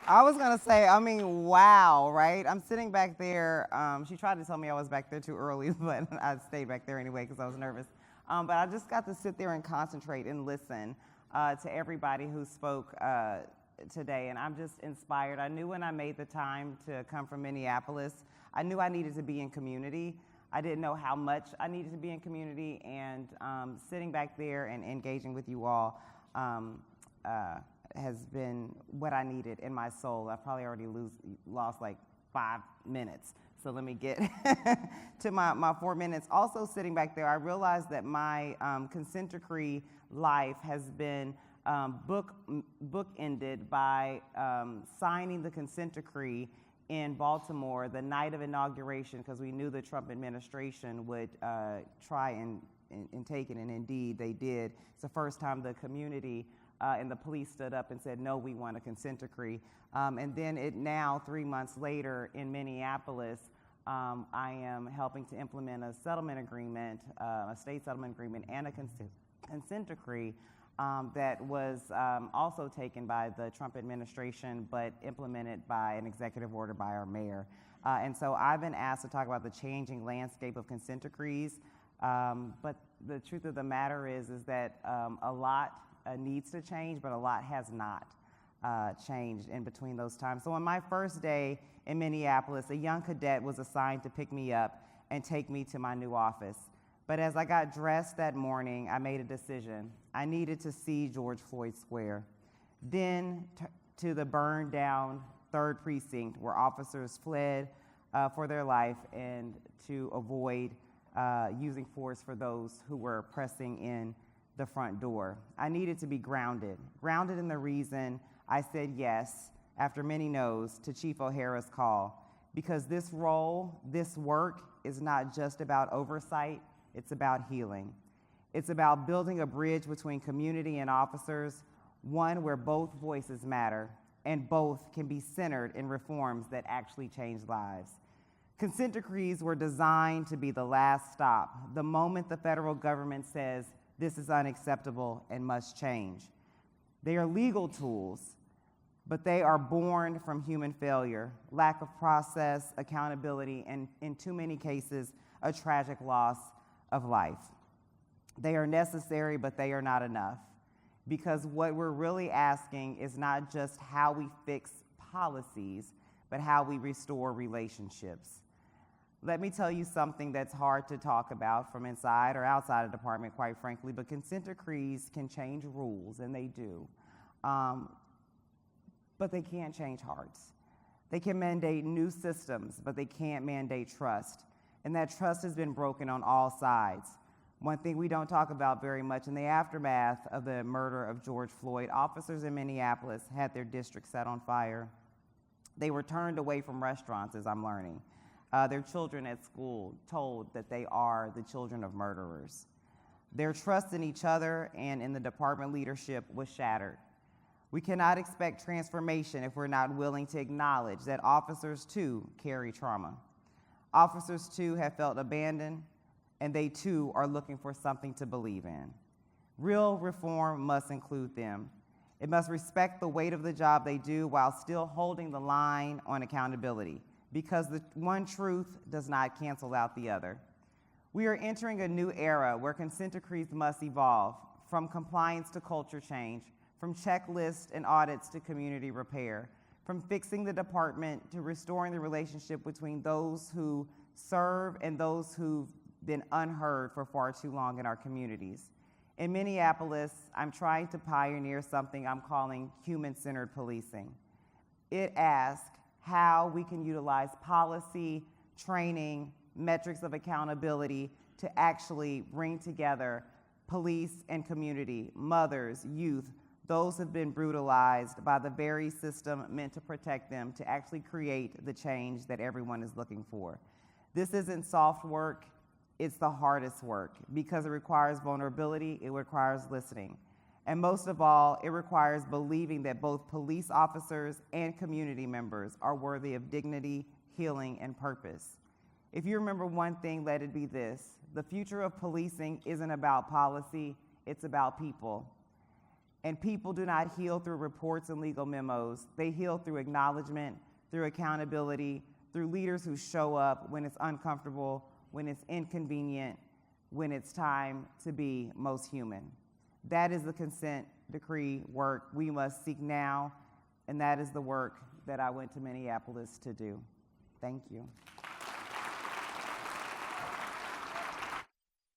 I was gonna say, I mean, wow, right? I'm sitting back there. She tried to tell me I was back there too early, but I stayed back there anyway because I was nervous. But I just got to sit there and concentrate and listen to everybody who spoke today, and I'm just inspired. I knew when I made the time to come from Minneapolis, I knew I needed to be in community. I didn't know how much I needed to be in community, and sitting back there and engaging with you all has been what I needed in my soul. I've probably already lost like 5 minutes. So let me get to my 4 minutes. Also sitting back there, I realized that my consent decree life has been bookended by signing the consent decree in Baltimore the night of inauguration, because we knew the Trump administration would try and take it, and indeed they did. It's the first time the community and the police stood up and said, no, we want a consent decree. And then now, 3 months later in Minneapolis, I am helping to implement a settlement agreement, a state settlement agreement, and a consent decree that was also taken by the Trump administration, but implemented by an executive order by our mayor. And so I've been asked to talk about the changing landscape of consent decrees, but the truth of the matter is that a lot needs to change, but a lot has not changed in between those times. So on my first day in Minneapolis, a young cadet was assigned to pick me up and take me to my new office. But as I got dressed that morning, I made a decision. I needed to see George Floyd Square, then to the burned down 3rd Precinct where officers fled for their life and to avoid using force for those who were pressing in the front door. I needed to be grounded in the reason I said yes, after many no's, to Chief O'Hara's call, because this role, this work is not just about oversight, it's about healing. It's about building a bridge between community and officers, one where both voices matter and both can be centered in reforms that actually change lives. Consent decrees were designed to be the last stop, the moment the federal government says this is unacceptable and must change. They are legal tools, but they are born from human failure, lack of process, accountability, and in too many cases, a tragic loss of life. They are necessary, but they are not enough, because what we're really asking is not just how we fix policies, but how we restore relationships. Let me tell you something that's hard to talk about from inside or outside of the department, quite frankly, but consent decrees can change rules, and they do. But they can't change hearts. They can mandate new systems, but they can't mandate trust. And that trust has been broken on all sides. One thing we don't talk about very much, in the aftermath of the murder of George Floyd, officers in Minneapolis had their district set on fire. They were turned away from restaurants, as I'm learning. Their children at school told that they are the children of murderers. Their trust in each other and in the department leadership was shattered. We cannot expect transformation if we're not willing to acknowledge that officers too carry trauma. Officers too have felt abandoned, and they too are looking for something to believe in. Real reform must include them. It must respect the weight of the job they do while still holding the line on accountability, because the one truth does not cancel out the other. We are entering a new era where consent decrees must evolve, from compliance to culture change, from checklists and audits to community repair, from fixing the department to restoring the relationship between those who serve and those who've been unheard for far too long in our communities. In Minneapolis, I'm trying to pioneer something I'm calling human-centered policing. It asks how we can utilize policy, training, metrics of accountability to actually bring together police and community, mothers, youth, those who've been brutalized by the very system meant to protect them, to actually create the change that everyone is looking for. This isn't soft work, it's the hardest work, because it requires vulnerability, it requires listening. And most of all, it requires believing that both police officers and community members are worthy of dignity, healing, and purpose. If you remember one thing, let it be this: the future of policing isn't about policy, it's about people. And people do not heal through reports and legal memos. They heal through acknowledgement, through accountability, through leaders who show up when it's uncomfortable, when it's inconvenient, when it's time to be most human. That is the consent decree work we must seek now, and that is the work that I went to Minneapolis to do. Thank you.